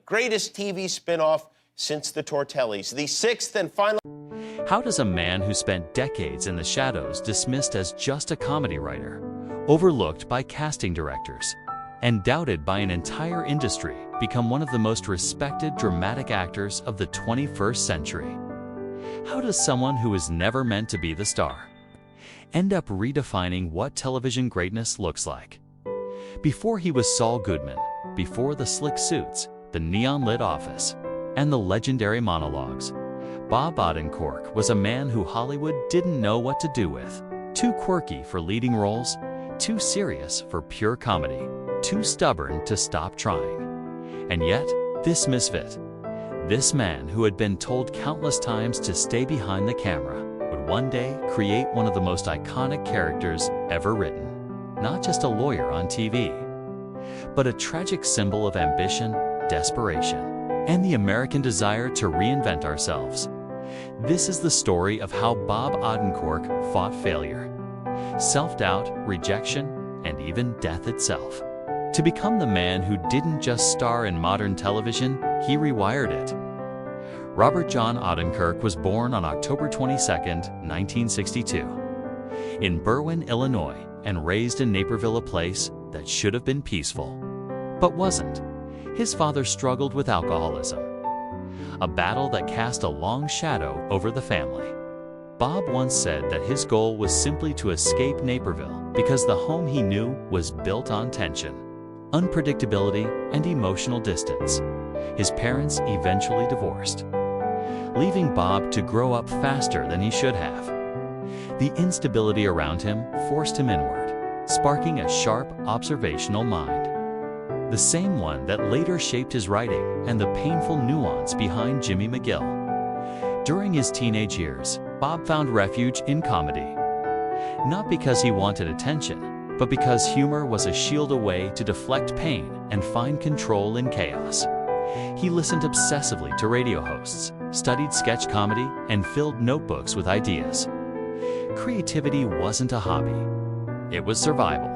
greatest TV spin-off since the Tortellis, the sixth and final. How does a man who spent decades in the shadows, dismissed as just a comedy writer, overlooked by casting directors, and doubted by an entire industry, become one of the most respected dramatic actors of the 21st century? How does someone who was never meant to be the star end up redefining what television greatness looks like? Before he was Saul Goodman, before the slick suits, the neon-lit office, and the legendary monologues, Bob Odenkirk was a man who Hollywood didn't know what to do with. Too quirky for leading roles, too serious for pure comedy, too stubborn to stop trying. And yet, this misfit, this man who had been told countless times to stay behind the camera, would one day create one of the most iconic characters ever written. Not just a lawyer on TV, but a tragic symbol of ambition, desperation, and the American desire to reinvent ourselves. This is the story of how Bob Odenkirk fought failure, self-doubt, rejection, and even death itself, to become the man who didn't just star in modern television, he rewired it. Robert John Odenkirk was born on October 22, 1962, in Berwyn, Illinois, and raised in Naperville, a place that should have been peaceful, but wasn't. His father struggled with alcoholism, a battle that cast a long shadow over the family. Bob once said that his goal was simply to escape Naperville because the home he knew was built on tension, unpredictability, and emotional distance. His parents eventually divorced, leaving Bob to grow up faster than he should have. The instability around him forced him inward, sparking a sharp, observational mind. The same one that later shaped his writing and the painful nuance behind Jimmy McGill. During his teenage years, Bob found refuge in comedy. Not because he wanted attention, but because humor was a shield, a way to deflect pain and find control in chaos. He listened obsessively to radio hosts, studied sketch comedy, and filled notebooks with ideas. Creativity wasn't a hobby, it was survival.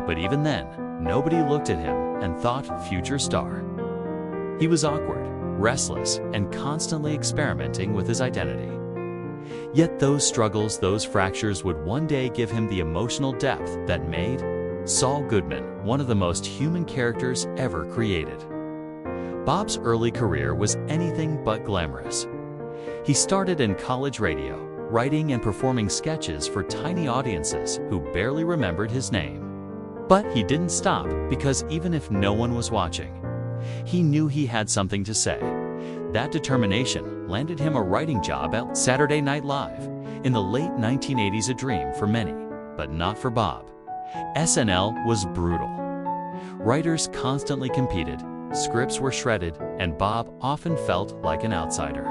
But even then, nobody looked at him and thought future star. He was awkward, restless, and constantly experimenting with his identity. Yet those struggles, those fractures would one day give him the emotional depth that made Saul Goodman one of the most human characters ever created. Bob's early career was anything but glamorous. He started in college radio, writing and performing sketches for tiny audiences who barely remembered his name. But he didn't stop, because even if no one was watching, he knew he had something to say. That determination landed him a writing job at Saturday Night Live. In the late 1980s, a dream for many, but not for Bob. SNL was brutal. Writers constantly competed, scripts were shredded, and Bob often felt like an outsider.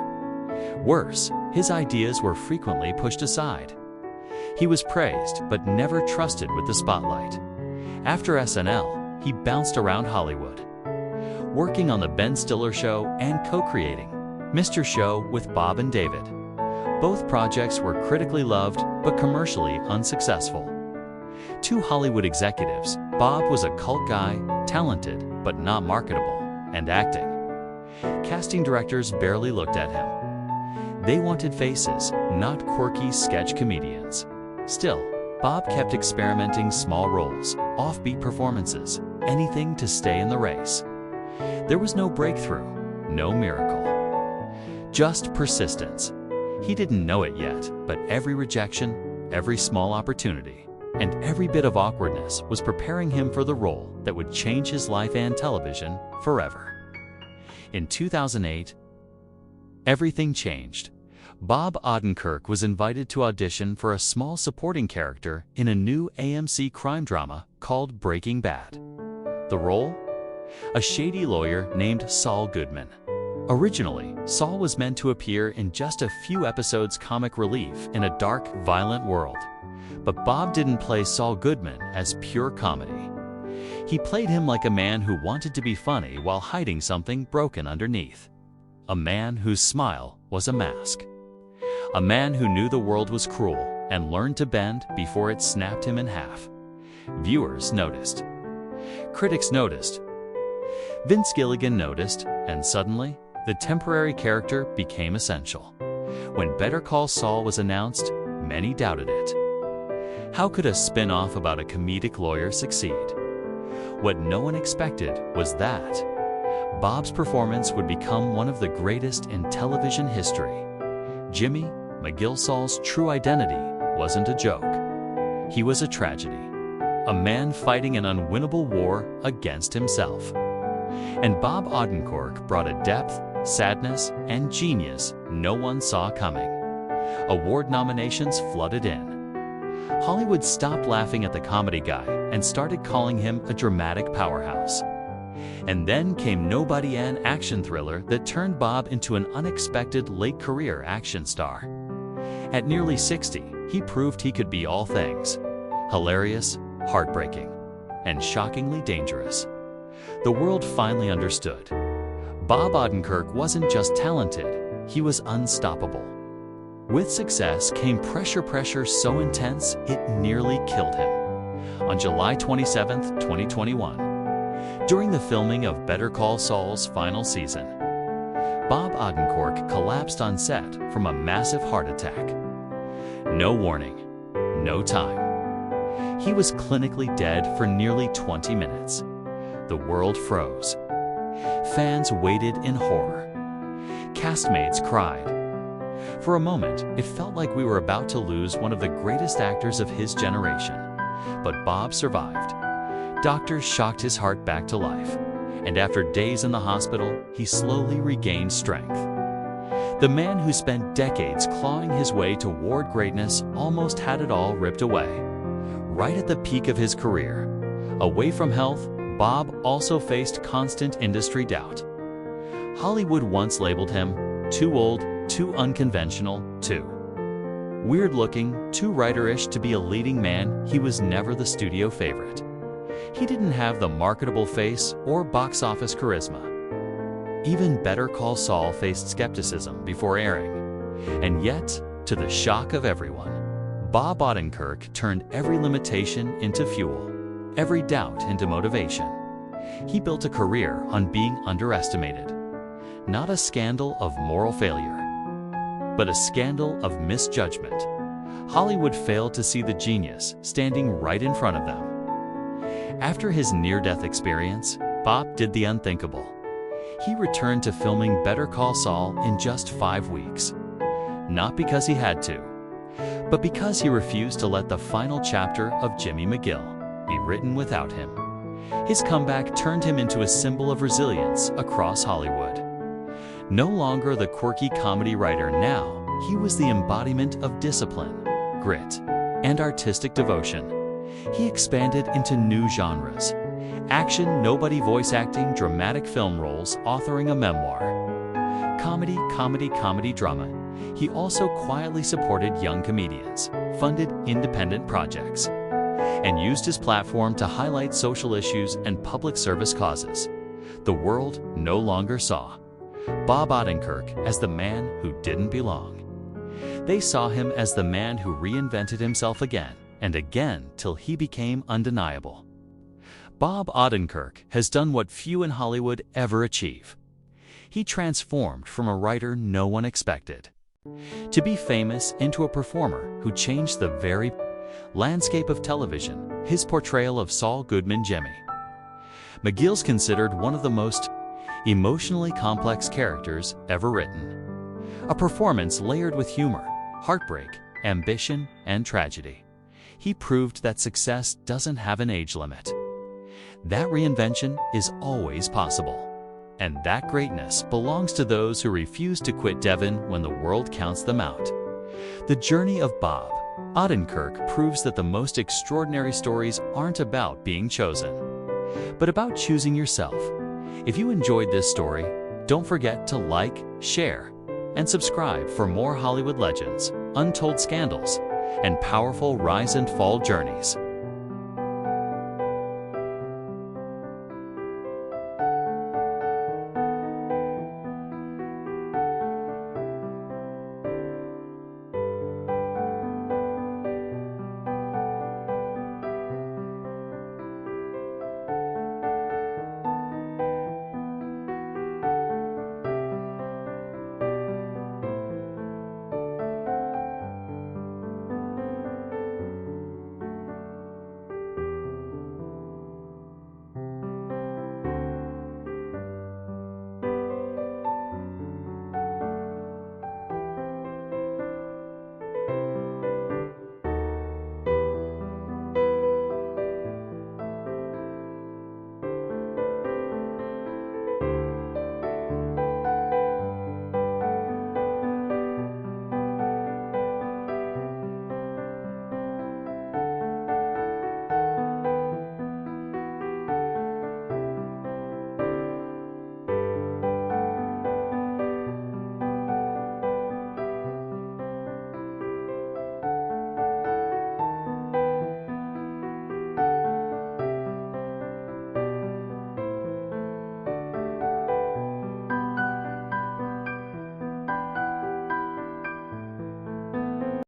Worse, his ideas were frequently pushed aside. He was praised, but never trusted with the spotlight. After SNL, he bounced around Hollywood, working on The Ben Stiller Show and co-creating Mr. Show with Bob and David. Both projects were critically loved, but commercially unsuccessful. To Hollywood executives, Bob was a cult guy, talented, but not marketable, and acting. Casting directors barely looked at him. They wanted faces, not quirky sketch comedians. Still, Bob kept experimenting, small roles, offbeat performances, anything to stay in the race. There was no breakthrough, no miracle, just persistence. He didn't know it yet, but every rejection, every small opportunity, and every bit of awkwardness was preparing him for the role that would change his life and television forever. In 2008, everything changed. Bob Odenkirk was invited to audition for a small supporting character in a new AMC crime drama called Breaking Bad. The role? A shady lawyer named Saul Goodman. Originally, Saul was meant to appear in just a few episodes, comic relief in a dark, violent world. But Bob didn't play Saul Goodman as pure comedy. He played him like a man who wanted to be funny while hiding something broken underneath. A man whose smile was a mask. A man who knew the world was cruel and learned to bend before it snapped him in half. Viewers noticed. Critics noticed. Vince Gilligan noticed, and suddenly, the temporary character became essential. When Better Call Saul was announced, many doubted it. How could a spin-off about a comedic lawyer succeed? What no one expected was that Bob's performance would become one of the greatest in television history. Jimmy McGill Saul's true identity wasn't a joke. He was a tragedy, a man fighting an unwinnable war against himself. And Bob Odenkirk brought a depth, sadness, and genius no one saw coming. Award nominations flooded in. Hollywood stopped laughing at the comedy guy and started calling him a dramatic powerhouse. And then came Nobody an action thriller that turned Bob into an unexpected late-career action star. At nearly 60, he proved he could be all things: hilarious, heartbreaking, and shockingly dangerous. The world finally understood. Bob Odenkirk wasn't just talented, he was unstoppable. With success came pressure so intense it nearly killed him. On July 27, 2021, during the filming of Better Call Saul's final season, Bob Odenkirk collapsed on set from a massive heart attack. No warning, no time. He was clinically dead for nearly 20 minutes. The world froze. Fans waited in horror. Castmates cried. For a moment, it felt like we were about to lose one of the greatest actors of his generation. But Bob survived. Doctors shocked his heart back to life, and after days in the hospital, he slowly regained strength. The man who spent decades clawing his way toward greatness almost had it all ripped away. Right at the peak of his career, away from health, Bob also faced constant industry doubt. Hollywood once labeled him too old, too unconventional, too weird-looking, too writer-ish to be a leading man. He was never the studio favorite. He didn't have the marketable face or box office charisma. Even Better Call Saul faced skepticism before airing. And yet, to the shock of everyone, Bob Odenkirk turned every limitation into fuel, every doubt into motivation. He built a career on being underestimated. Not a scandal of moral failure, but a scandal of misjudgment. Hollywood failed to see the genius standing right in front of them. After his near-death experience, Bob did the unthinkable. He returned to filming Better Call Saul in just 5 weeks. Not because he had to, but because he refused to let the final chapter of Jimmy McGill be written without him. His comeback turned him into a symbol of resilience across Hollywood. No longer the quirky comedy writer now, he was the embodiment of discipline, grit, and artistic devotion. He expanded into new genres: action, nobody voice acting, dramatic film roles, authoring a memoir. Comedy, drama. He also quietly supported young comedians, funded independent projects, and used his platform to highlight social issues and public service causes. The world no longer saw Bob Odenkirk as the man who didn't belong. They saw him as the man who reinvented himself again and again till he became undeniable. Bob Odenkirk has done what few in Hollywood ever achieve. He transformed from a writer no one expected to be famous into a performer who changed the very landscape of television. His portrayal of Saul Goodman Jimmy McGill's considered one of the most emotionally complex characters ever written. A performance layered with humor, heartbreak, ambition, and tragedy. He proved that success doesn't have an age limit. That reinvention is always possible. And that greatness belongs to those who refuse to quit Devon when the world counts them out. The journey of Bob Odenkirk proves that the most extraordinary stories aren't about being chosen, but about choosing yourself. If you enjoyed this story, don't forget to like, share, and subscribe for more Hollywood legends, untold scandals, and powerful rise and fall journeys.